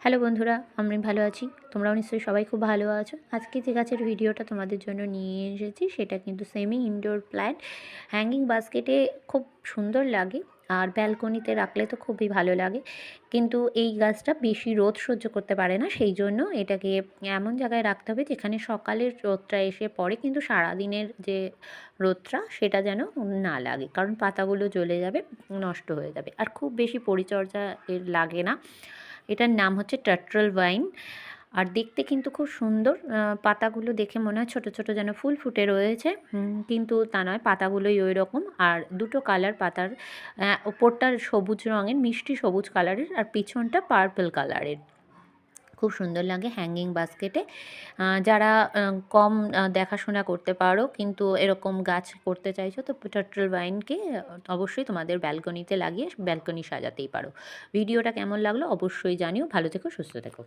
Hello বন্ধুরা, আমি ভালো আছি। তোমরাও নিশ্চয়ই সবাই খুব ভালো আছো। আজকে যে গাছের ভিডিওটা তোমাদের জন্য নিয়ে এসেছি সেটা কিন্তু সেমি ইনডোর প্ল্যান্ট। হ্যাঙ্গিং বাস্কেটে খুব সুন্দর লাগে, আর ব্যালকনিতে রাখলে তো খুবই ভালো লাগে। কিন্তু এই গাছটা বেশি রোদ সহ্য করতে পারে না, সেই জন্য এটাকে এমন জায়গায় রাখতে হবে যেখানে সকালের রোদটা এসে পড়ে, কিন্তু সারাদিনের যে রোদটা সেটা যেন না লাগে, কারণ পাতাগুলো জ্বলে যাবে, নষ্ট হয়ে যাবে। আর খুব বেশি পরিচর্যা এর লাগে না। এটার নাম হচ্ছে টার্টল ভাইন। আর দেখতে কিন্তু খুব সুন্দর। পাতাগুলো দেখে মনে হয় ছোট ছোট যেন ফুল ফুটে রয়েছে, কিন্তু তা নয়, পাতাগুলোই ওই রকম। আর দুটো কালার পাতার, ওপরটা সবুজ রঙের, মিষ্টি সবুজ কালারের, আর পিছনটা পার্পল কালারের। খুব সুন্দর লাগে হ্যাঙ্গিং বাস্কেটে। যারা কম দেখাশোনা করতে পারো কিন্তু এরকম গাছ করতে চাইছো, তো টার্টল ভাইনকে অবশ্যই তোমাদের ব্যালকনিতে লাগিয়ে ব্যালকনি সাজাতেই পারো। ভিডিওটা কেমন লাগলো অবশ্যই জানিও। ভালো থেকো, সুস্থ থেকো।